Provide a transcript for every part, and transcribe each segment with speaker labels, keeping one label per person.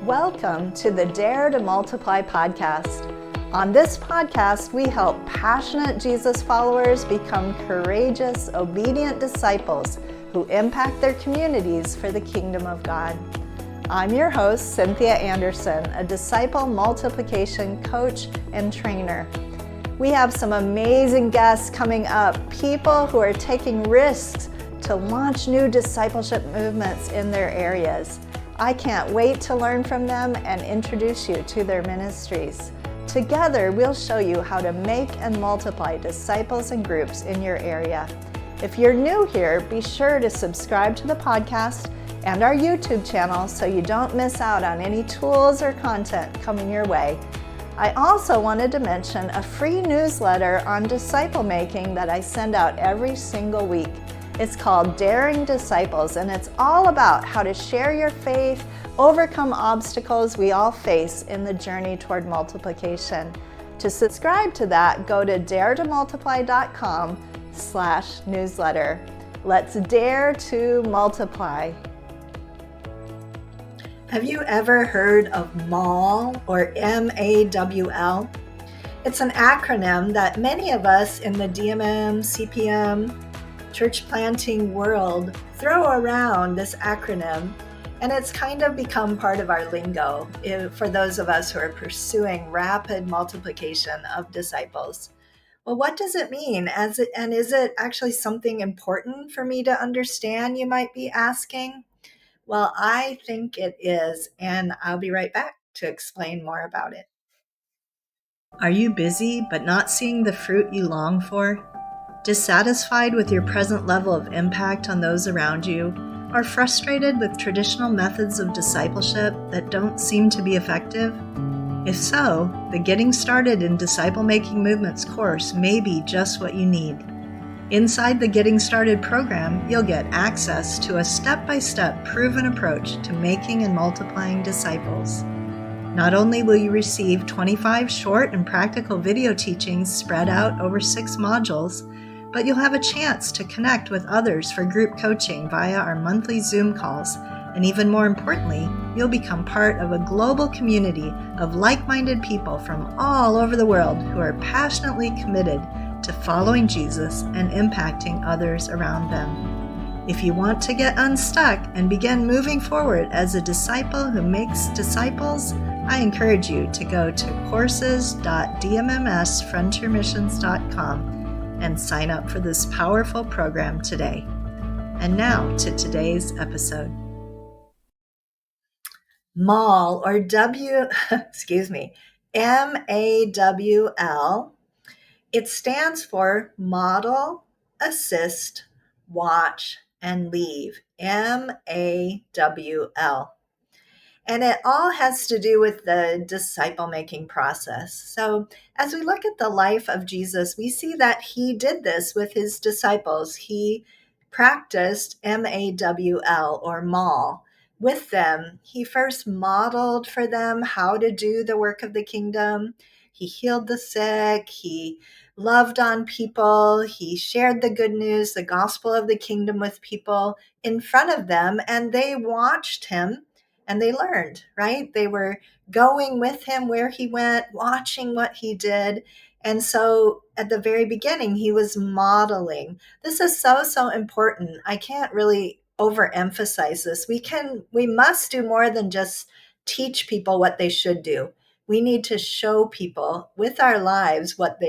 Speaker 1: Welcome to the Dare to Multiply podcast. On this podcast, we help passionate Jesus followers become courageous, obedient disciples who impact their communities for the kingdom of God. I'm your host, Cynthia Anderson, a disciple multiplication coach and trainer. We have some amazing guests coming up, people who are taking risks to launch new discipleship movements in their areas. I can't wait to learn from them and introduce you to their ministries. Together, we'll show you how to make and multiply disciples and groups in your area. If you're new here, be sure to subscribe to the podcast and our YouTube channel so you don't miss out on any tools or content coming your way. I also wanted to mention a free newsletter on disciple making that I send out every single week. It's called Daring Disciples, and it's all about how to share your faith, overcome obstacles we all face in the journey toward multiplication. To subscribe to that, go to daretomultiply.com/newsletter. Let's dare to multiply. Have you ever heard of MAWL or MAWL? It's an acronym that many of us in the DMM, CPM, church planting world throw around this acronym, and it's kind of become part of our lingo for those of us who are pursuing rapid multiplication of disciples. Well, what does it mean? And is it actually something important for me to understand, you might be asking? Well, I think it is, and I'll be right back to explain more about it. Are you busy but not seeing the fruit you long for? Dissatisfied with your present level of impact on those around you, or frustrated with traditional methods of discipleship that don't seem to be effective? If so, the Getting Started in Disciple Making Movements course may be just what you need. Inside the Getting Started program, you'll get access to a step-by-step proven approach to making and multiplying disciples. Not only will you receive 25 short and practical video teachings spread out over 6 modules, but you'll have a chance to connect with others for group coaching via our monthly Zoom calls, and even more importantly, you'll become part of a global community of like-minded people from all over the world who are passionately committed to following Jesus and impacting others around them. If you want to get unstuck and begin moving forward as a disciple who makes disciples, I encourage you to go to courses.dmmsfrontiermissions.com and sign up for this powerful program today. And now to today's episode. MAWL or MAWL, it stands for Model, Assist, Watch, and Leave. MAWL. And it all has to do with the disciple-making process. So as we look at the life of Jesus, we see that he did this with his disciples. He practiced MAWL or MAWL with them. He first modeled for them how to do the work of the kingdom. He healed the sick. He loved on people. He shared the good news, the gospel of the kingdom with people in front of them, and they watched him. And they learned, right? They were going with him where he went, watching what he did. And so at the very beginning, he was modeling. This is so important. I can't really overemphasize this. We must do more than just teach people what they should do. We need to show people with our lives what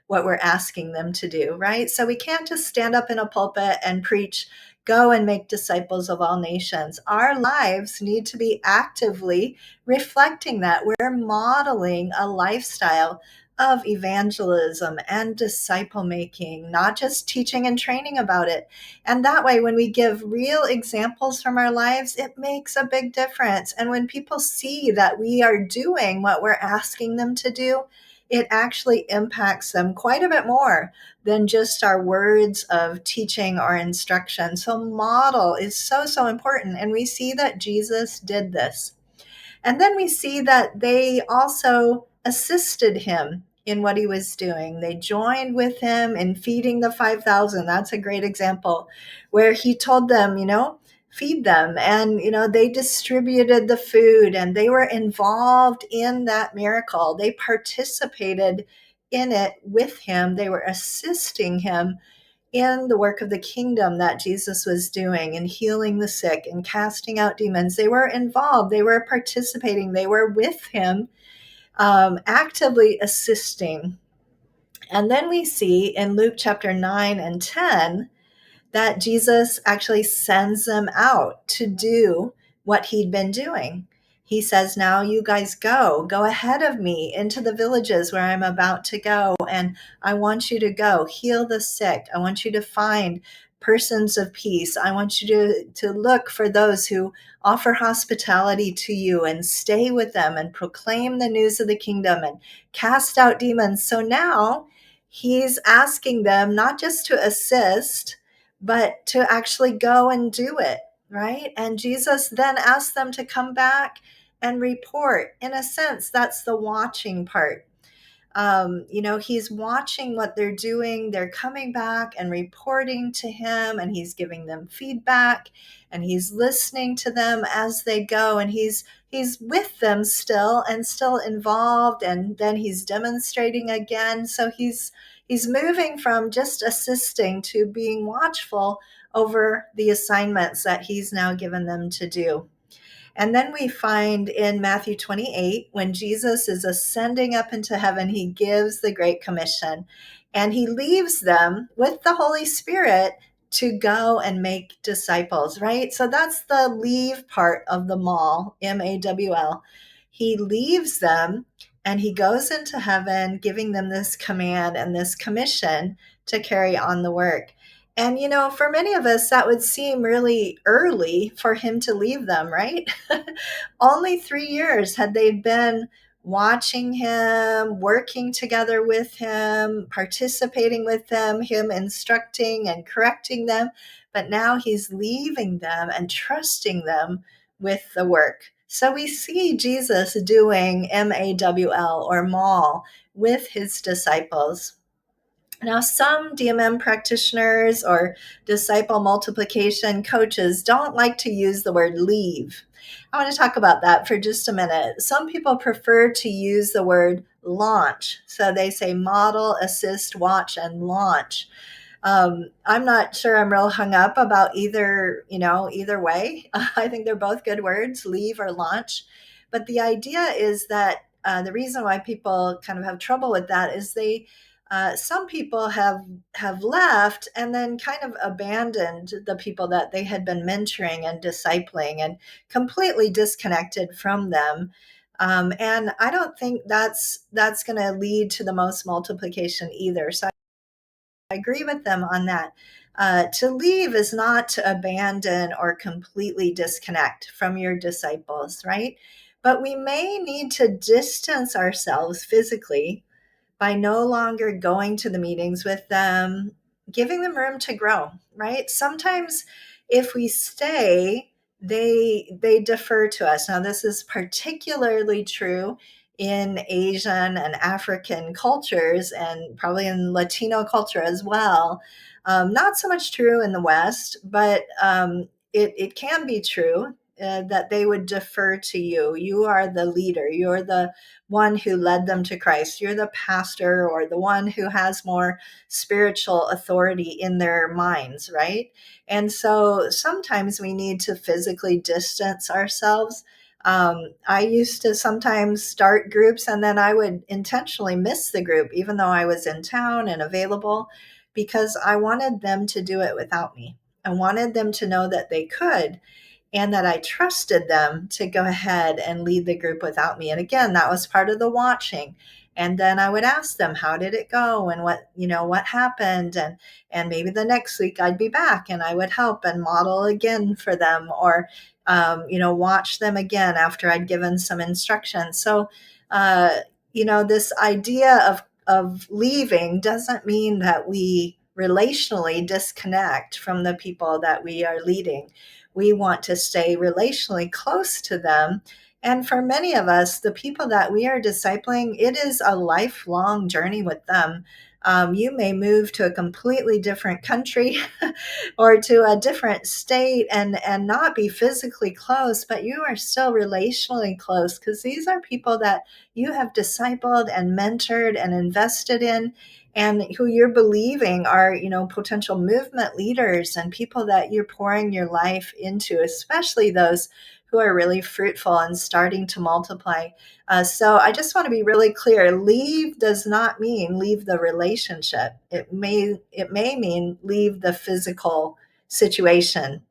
Speaker 1: we're asking them to do, right? So we can't just stand up in a pulpit and preach, go and make disciples of all nations. Our lives need to be actively reflecting that. We're modeling a lifestyle of evangelism and disciple making, not just teaching and training about it. And that way, when we give real examples from our lives, it makes a big difference. And when people see that we are doing what we're asking them to do, it actually impacts them quite a bit more than just our words of teaching or instruction. So model is so important. And we see that Jesus did this. And then we see that they also assisted him in what he was doing. They joined with him in feeding the 5,000. That's a great example where he told them, feed them. And, they distributed the food and they were involved in that miracle. They participated in it with him. They were assisting him in the work of the kingdom that Jesus was doing and healing the sick and casting out demons. They were involved, they were participating, they were with him, actively assisting. And then we see in Luke chapter 9 and 10 that Jesus actually sends them out to do what he'd been doing. He says, now you guys go ahead of me into the villages where I'm about to go. And I want you to go heal the sick. I want you to find persons of peace. I want you to look for those who offer hospitality to you and stay with them and proclaim the news of the kingdom and cast out demons. So now he's asking them not just to assist, but to actually go and do it, right? And Jesus then asked them to come back and report. In a sense, that's the watching part. He's watching what they're doing. They're coming back and reporting to him, and he's giving them feedback, and he's listening to them as they go, and he's with them still and still involved, and then he's demonstrating again. So he's moving from just assisting to being watchful over the assignments that he's now given them to do. And then we find in Matthew 28, when Jesus is ascending up into heaven, he gives the Great Commission and he leaves them with the Holy Spirit to go and make disciples, right? So that's the leave part of the MAWL, MAWL. He leaves them and he goes into heaven, giving them this command and this commission to carry on the work. And, for many of us, that would seem really early for him to leave them, right? Only 3 years had they been watching him, working together with him, participating with him instructing and correcting them. But now he's leaving them and trusting them with the work. So we see Jesus doing MAWL or MAWL with his disciples. Now, some DMM practitioners or disciple multiplication coaches don't like to use the word leave. I want to talk about that for just a minute. Some people prefer to use the word launch. So they say model, assist, watch, and launch. I'm not sure I'm real hung up about either way. I think they're both good words, leave or launch. But the idea is that the reason why people kind of have trouble with that is some people have left and then kind of abandoned the people that they had been mentoring and discipling and completely disconnected from them. And I don't think that's going to lead to the most multiplication either. So I agree with them on that. To leave is not to abandon or completely disconnect from your disciples, right? But we may need to distance ourselves physically by no longer going to the meetings with them, giving them room to grow, right? Sometimes if we stay, they defer to us. Now, this is particularly true in Asian and African cultures and probably in Latino culture as well. Not so much true in the West, but it can be true that they would defer to you. You are the leader. You're the one who led them to Christ. You're the pastor or the one who has more spiritual authority in their minds, right? And so sometimes we need to physically distance ourselves. I used to sometimes start groups and then I would intentionally miss the group, even though I was in town and available, because I wanted them to do it without me. I wanted them to know that they could and that I trusted them to go ahead and lead the group without me. And again, that was part of the watching. And then I would ask them, how did it go? And what happened? And maybe the next week I'd be back and I would help and model again for them or, watch them again after I'd given some instructions. So, this idea of leaving doesn't mean that we relationally disconnect from the people that we are leading. We want to stay relationally close to them. And for many of us, the people that we are discipling, it is a lifelong journey with them. You may move to a completely different country or to a different state and not be physically close, but you are still relationally close because these are people that you have discipled and mentored and invested in, and who you're believing are, potential movement leaders and people that you're pouring your life into, especially those who are really fruitful and starting to multiply. So I just want to be really clear. Leave does not mean leave the relationship. It may mean leave the physical situation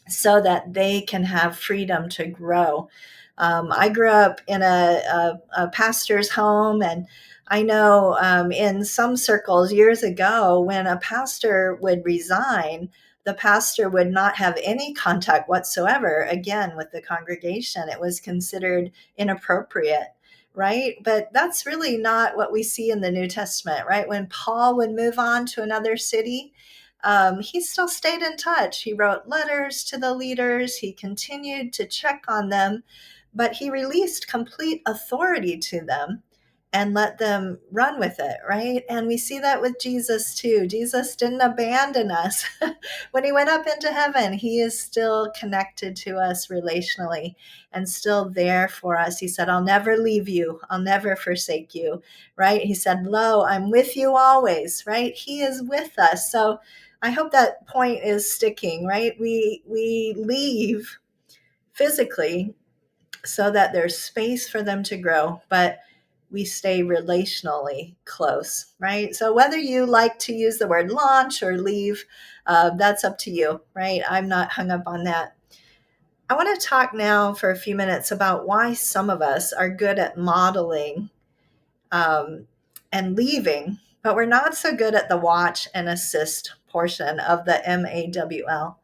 Speaker 1: so that they can have freedom to grow. I grew up in a pastor's home, and I know in some circles years ago, when a pastor would resign, the pastor would not have any contact whatsoever again with the congregation. It was considered inappropriate, right? But that's really not what we see in the New Testament, right? When Paul would move on to another city, he still stayed in touch. He wrote letters to the leaders. He continued to check on them, but he released complete authority to them and let them run with it, right? And we see that with Jesus too. Jesus didn't abandon us. When he went up into heaven, he is still connected to us relationally and still there for us. He said, I'll never leave you. I'll never forsake you, right? He said, lo, I'm with you always, right? He is with us. So I hope that point is sticking, right? We leave physically so that there's space for them to grow, but we stay relationally close, right? So whether you like to use the word launch or leave, that's up to you, right? I'm not hung up on that. I want to talk now for a few minutes about why some of us are good at modeling um, and leaving, but we're not so good at the watch and assist portion of the MAWL.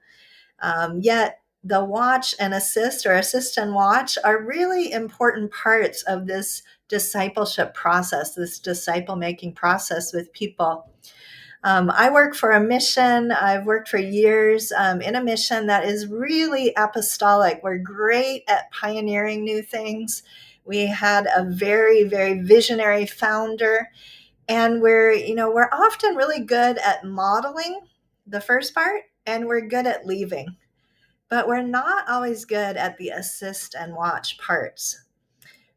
Speaker 1: Yet the watch and assist, or assist and watch, are really important parts of this discipleship process, this disciple making process with people. I work for a mission. I've worked for years in a mission that is really apostolic. We're great at pioneering new things. We had a very, very visionary founder, and we're often really good at modeling the first part, and we're good at leaving, but we're not always good at the assist and watch parts.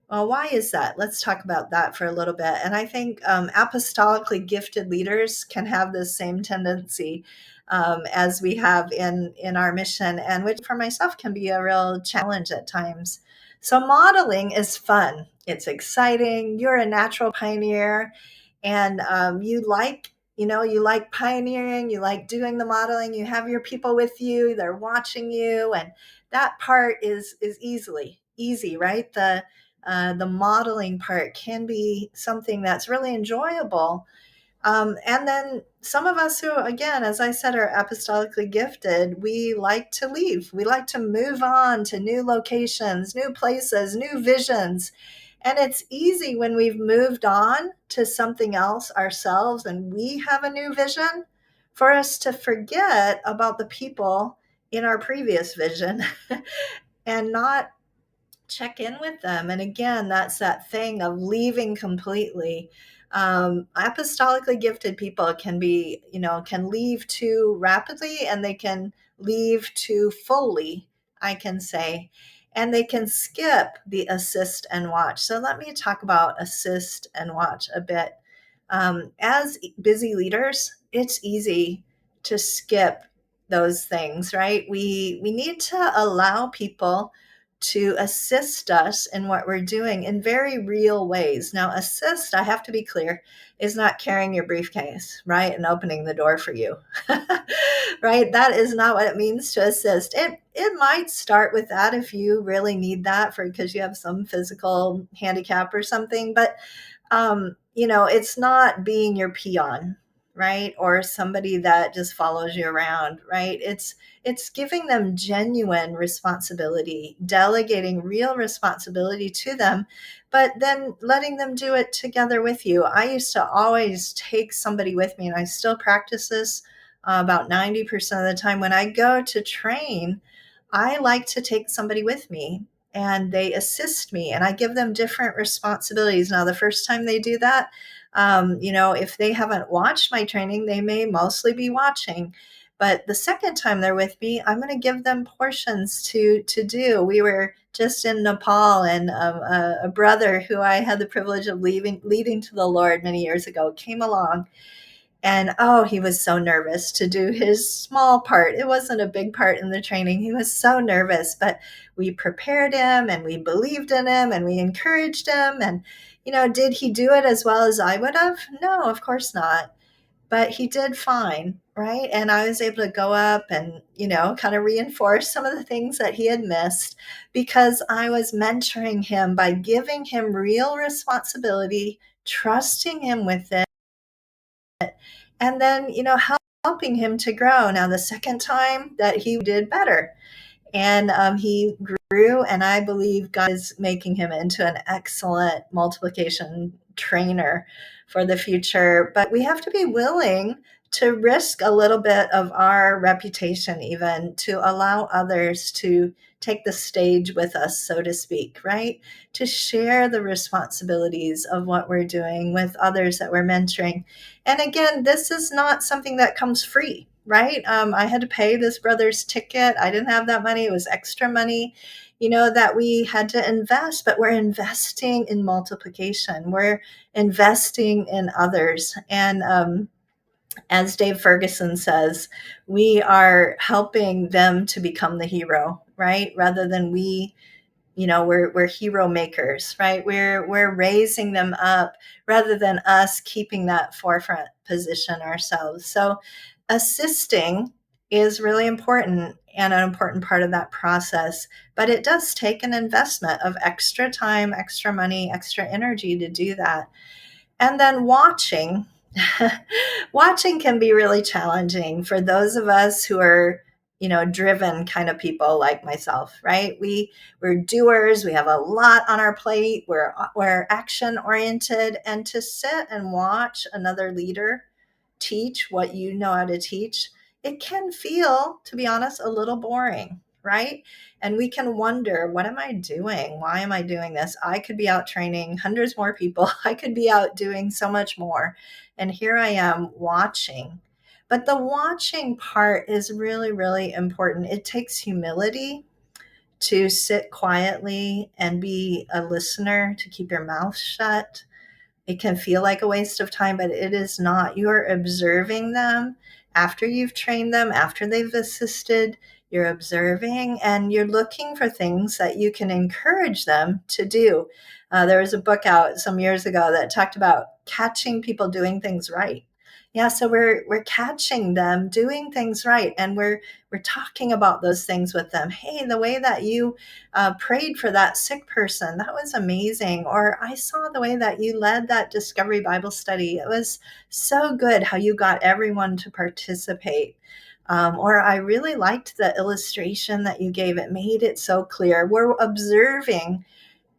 Speaker 1: Well, why is that? Let's talk about that for a little bit. And I think apostolically gifted leaders can have this same tendency as we have in our mission, and which for myself can be a real challenge at times. So modeling is fun. It's exciting. You're a natural pioneer, and you like pioneering, you like doing the modeling, you have your people with you, they're watching you, and that part is easy, right? The modeling part can be something that's really enjoyable. And then some of us who, again, as I said, are apostolically gifted, we like to leave. We like to move on to new locations, new places, new visions. And it's easy when we've moved on to something else ourselves and we have a new vision for us to forget about the people in our previous vision and not check in with them. And again, that's that thing of leaving completely. Apostolically gifted people can leave too rapidly, and they can leave too fully, I can say, and they can skip the assist and watch. So let me talk about assist and watch a bit. As busy leaders, it's easy to skip those things, right? We need to allow people to assist us in what we're doing in very real ways. Now, assist, I have to be clear, is not carrying your briefcase, right, and opening the door for you, right? That is not what it means to assist. It might start with that if you really need that because you have some physical handicap or something, but it's not being your peon, right? Or somebody that just follows you around, right? It's giving them genuine responsibility, delegating real responsibility to them, but then letting them do it together with you. I used to always take somebody with me, and I still practice this about 90% of the time. When I go to train, I like to take somebody with me, and they assist me, and I give them different responsibilities. Now, the first time they do that, If they haven't watched my training, they may mostly be watching. But the second time they're with me, I'm going to give them portions to do. We were just in Nepal, and a brother who I had the privilege of leading to the Lord many years ago came along. And oh, he was so nervous to do his small part. It wasn't a big part in the training. He was so nervous, but we prepared him and we believed in him and we encouraged him. And, did he do it as well as I would have? No, of course not. But he did fine, right? And I was able to go up and, kind of reinforce some of the things that he had missed because I was mentoring him by giving him real responsibility, trusting him with it, and then helping him to grow. Now the second time that he did better, and he grew, and I believe God is making him into an excellent multiplication trainer for the future. But we have to be willing to risk a little bit of our reputation, even to allow others to take the stage with us, so to speak, right? To share the responsibilities of what we're doing with others that we're mentoring. And again, this is not something that comes free, right? I had to pay this brother's ticket. I didn't have that money. It was extra money, that we had to invest, but we're investing in multiplication. We're investing in others. And as Dave Ferguson says, we are helping them to become the hero, right? Rather than we're hero makers, right? We're raising them up rather than us keeping that forefront position ourselves. So assisting is really important and an important part of that process, but it does take an investment of extra time, extra money, extra energy to do that. And then watching. Watching can be really challenging for those of us who are, driven kind of people like myself, right? We're doers. We have a lot on our plate. We're action oriented, and to sit and watch another leader teach what you know how to teach, it can feel, to be honest, a little boring, right? And we can wonder, what am I doing? Why am I doing this? I could be out training hundreds more people. I could be out doing so much more. And here I am watching. But the watching part is really, really important. It takes humility to sit quietly and be a listener, to keep your mouth shut. It can feel like a waste of time, but it is not. You are observing them after you've trained them, after they've assisted. You're observing and you're looking for things that you can encourage them to do. There was a book out some years ago that talked about catching people doing things right. Yeah, so we're catching them doing things right, and we're talking about those things with them. Hey, the way that you prayed for that sick person, that was amazing. Or I saw the way that you led that Discovery Bible study. It was so good how you got everyone to participate. Or I really liked the illustration that you gave. It made it so clear. We're observing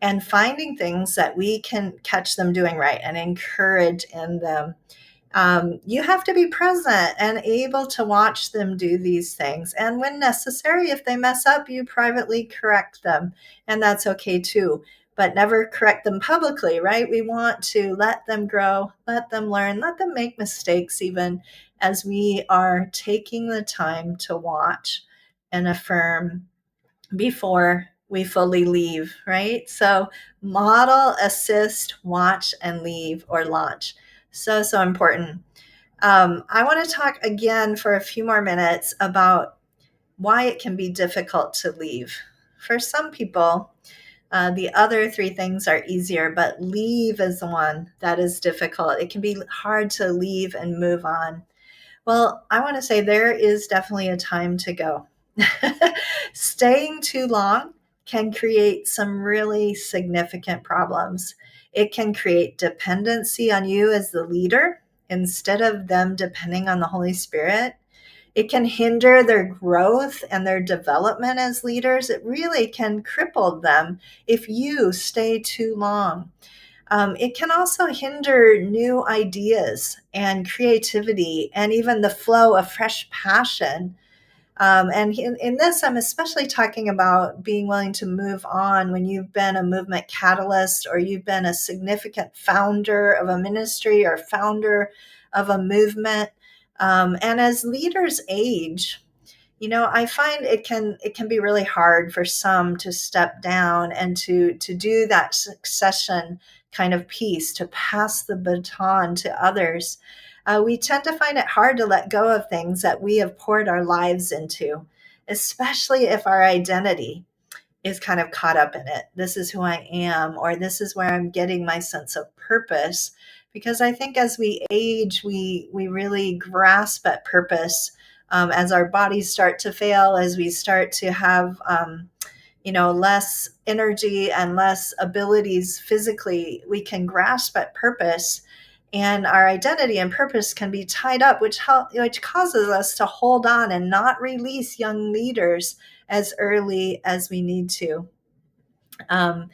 Speaker 1: and finding things that we can catch them doing right and encourage in them. You have to be present and able to watch them do these things. And when necessary, if they mess up, you privately correct them. And that's okay too. But never correct them publicly, right? We want to let them grow, let them learn, let them make mistakes, even as we are taking the time to watch and affirm before we fully leave, right? So model, assist, watch, and leave or launch. So, so important. I want to talk again for a few more minutes about why it can be difficult to leave. For some people, the other three things are easier, but leave is the one that is difficult. It can be hard to leave and move on. Well, I want to say there is definitely a time to go. Staying too long can create some really significant problems. It can create dependency on you as the leader instead of them depending on the Holy Spirit. It can hinder their growth and their development as leaders. It really can cripple them if you stay too long. It can also hinder new ideas and creativity and even the flow of fresh passion. And in this, I'm especially talking about being willing to move on when you've been a movement catalyst, or you've been a significant founder of a ministry or founder of a movement. And as leaders age, I find it can be really hard for some to step down and to do that succession kind of piece, to pass the baton to others. We tend to find it hard to let go of things that we have poured our lives into, especially if our identity is kind of caught up in it. This is who I am, or this is where I'm getting my sense of purpose. Because I think as we age, we really grasp at purpose, as our bodies start to fail, as we start to have less energy and less abilities physically, we can grasp at purpose, and our identity and purpose can be tied up, which causes us to hold on and not release young leaders as early as we need to. Um,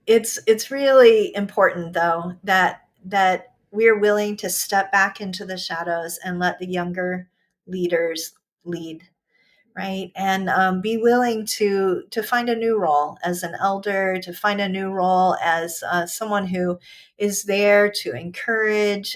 Speaker 1: it's really important, though, that we're willing to step back into the shadows and let the younger leaders lead, right? And be willing to find a new role as an elder, to find a new role as someone who is there to encourage.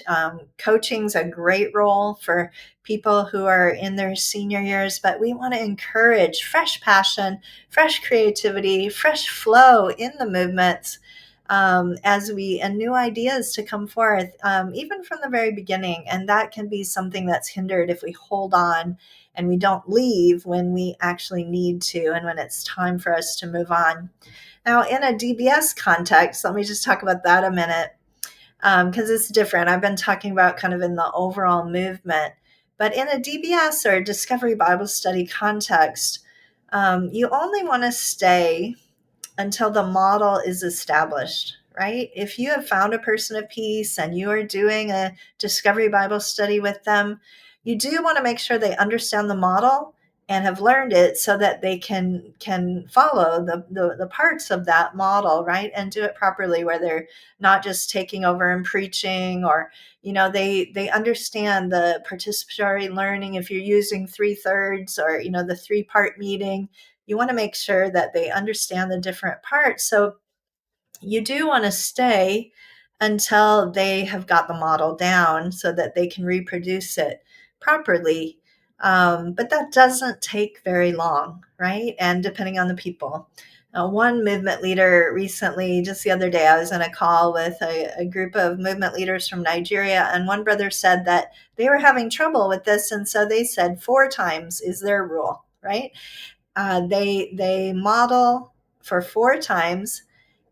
Speaker 1: Coaching's a great role for people who are in their senior years, but we want to encourage fresh passion, fresh creativity, fresh flow in the movements, and new ideas to come forth, even from the very beginning. And that can be something that's hindered if we hold on and we don't leave when we actually need to, and when it's time for us to move on. Now, in a DBS context, let me just talk about that a minute, because it's different. I've been talking about kind of in the overall movement, but in a DBS or Discovery Bible Study context, you only want to stay until the model is established, right? If you have found a person of peace and you are doing a Discovery Bible Study with them, you do want to make sure they understand the model and have learned it, so that they can follow the parts of that model, right? And do it properly, where they're not just taking over and preaching, or they understand the participatory learning. If you're using 3/3, or the 3-part meeting, you want to make sure that they understand the different parts. So you do want to stay until they have got the model down, so that they can reproduce it properly. But that doesn't take very long, right? And depending on the people. One movement leader recently, just the other day, I was in a call with a group of movement leaders from Nigeria, and one brother said that they were having trouble with this. And so they said 4 times is their rule, right? They model for 4 times,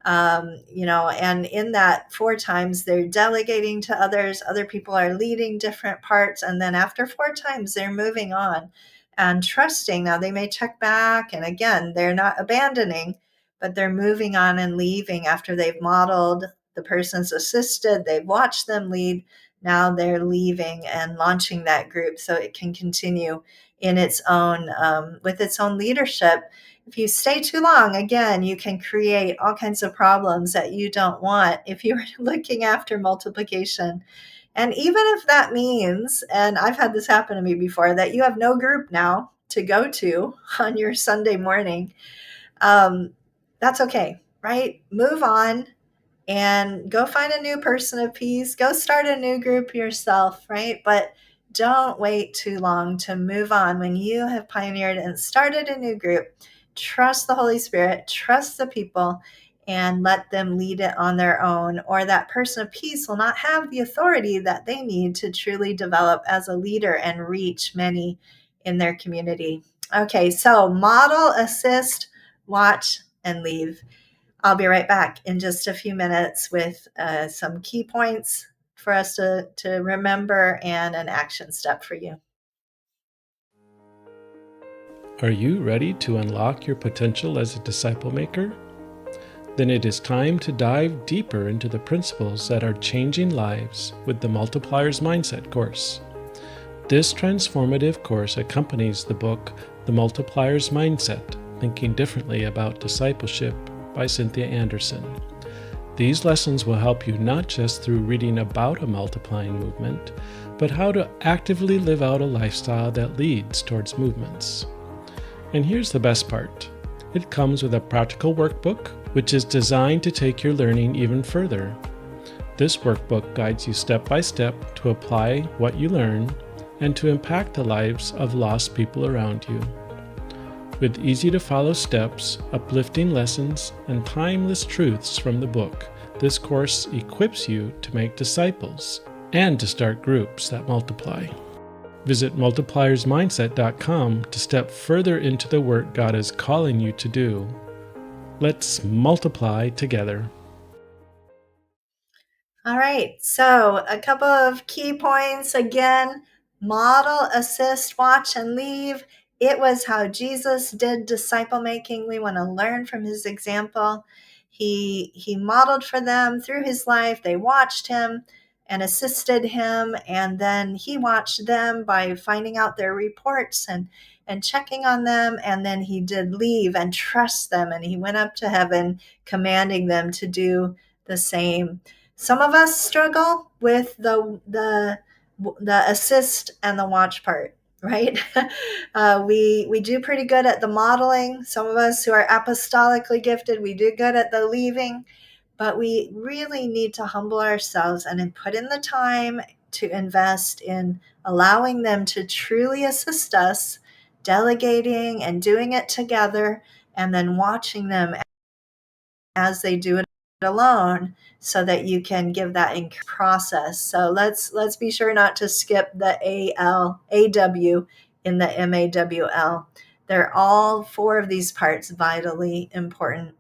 Speaker 1: and in that 4 times, they're delegating to others. Other people are leading different parts. And then after 4 times, they're moving on and trusting. Now, they may check back. And again, they're not abandoning, but they're moving on and leaving after they've modeled. The person's assisted. They've watched them lead. Now they're leaving and launching that group so it can continue in its own, with its own leadership. If you stay too long, again, you can create all kinds of problems that you don't want if you're looking after multiplication. And even if that means, and I've had this happen to me before, that you have no group now to go to on your Sunday morning, that's okay, right? Move on and go find a new person of peace. Go start a new group yourself, right? But don't wait too long to move on when you have pioneered and started a new group. Trust the Holy Spirit, trust the people, and let them lead it on their own, or that person of peace will not have the authority that they need to truly develop as a leader and reach many in their community. Okay, so model, assist, watch, and leave. I'll be right back in just a few minutes with some key points for us to remember and an action step for you.
Speaker 2: Are you ready to unlock your potential as a disciple maker? Then it is time to dive deeper into the principles that are changing lives with the Multipliers Mindset course. This transformative course accompanies the book, The Multipliers Mindset, Thinking Differently About Discipleship by Cynthia Anderson. These lessons will help you not just through reading about a multiplying movement, but how to actively live out a lifestyle that leads towards movements. And here's the best part. It comes with a practical workbook, which is designed to take your learning even further. This workbook guides you step by step to apply what you learn and to impact the lives of lost people around you. With easy-to-follow steps, uplifting lessons, and timeless truths from the book, this course equips you to make disciples and to start groups that multiply. Visit multipliersmindset.com to step further into the work God is calling you to do. Let's multiply together.
Speaker 1: All right, so a couple of key points again: model, assist, watch, and leave. It was how Jesus did disciple making. We want to learn from his example. He modeled for them through his life. They watched him and assisted him, and then he watched them by finding out their reports and checking on them, and then he did leave and trust them, and he went up to heaven commanding them to do the same. Some of us struggle with the assist and the watch part, right? We do pretty good at the modeling. Some of us who are apostolically gifted, we do good at the leaving, but we really need to humble ourselves and then put in the time to invest in allowing them to truly assist us, delegating and doing it together, and then watching them as they do it alone, so that you can give that in process. So let's be sure not to skip the AW in the MAWL. They're all four of these parts vitally important.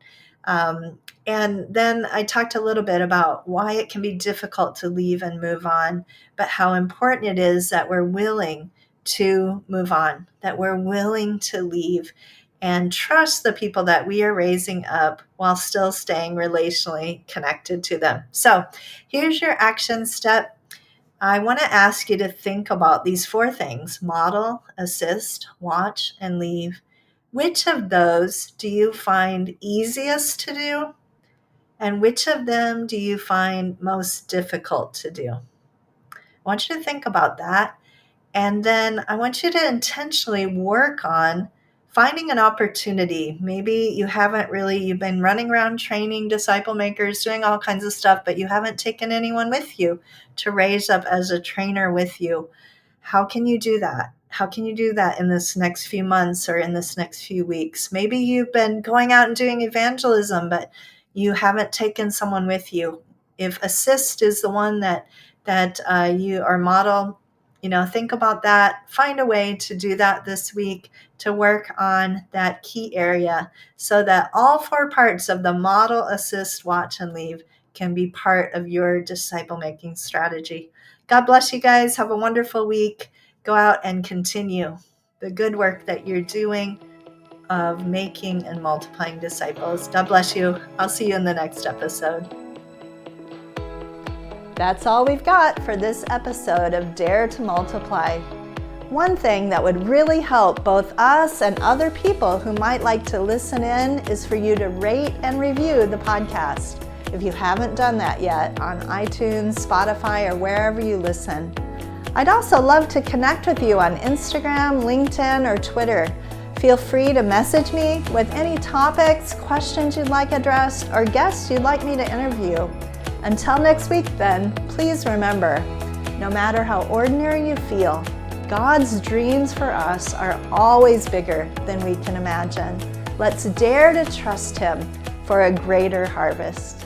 Speaker 1: And then I talked a little bit about why it can be difficult to leave and move on, but how important it is that we're willing to move on, that we're willing to leave and trust the people that we are raising up while still staying relationally connected to them. So here's your action step. I want to ask you to think about these four things: model, assist, watch, and leave. Which of those do you find easiest to do? And which of them do you find most difficult to do? I want you to think about that. And then I want you to intentionally work on finding an opportunity. Maybe you've been running around training disciple makers, doing all kinds of stuff, but you haven't taken anyone with you to raise up as a trainer with you. How can you do that? How can you do that in this next few months or in this next few weeks? Maybe you've been going out and doing evangelism, but you haven't taken someone with you. If assist is the one that you are model, think about that. Find a way to do that this week, to work on that key area so that all four parts of the model, assist, watch, and leave can be part of your disciple-making strategy. God bless you guys. Have a wonderful week. Go out and continue the good work that you're doing of making and multiplying disciples. God bless you. I'll see you in the next episode. That's all we've got for this episode of Dare to Multiply. One thing that would really help both us and other people who might like to listen in is for you to rate and review the podcast, if you haven't done that yet, on iTunes, Spotify, or wherever you listen. I'd also love to connect with you on Instagram, LinkedIn, or Twitter. Feel free to message me with any topics, questions you'd like addressed, or guests you'd like me to interview. Until next week then, please remember, no matter how ordinary you feel, God's dreams for us are always bigger than we can imagine. Let's dare to trust Him for a greater harvest.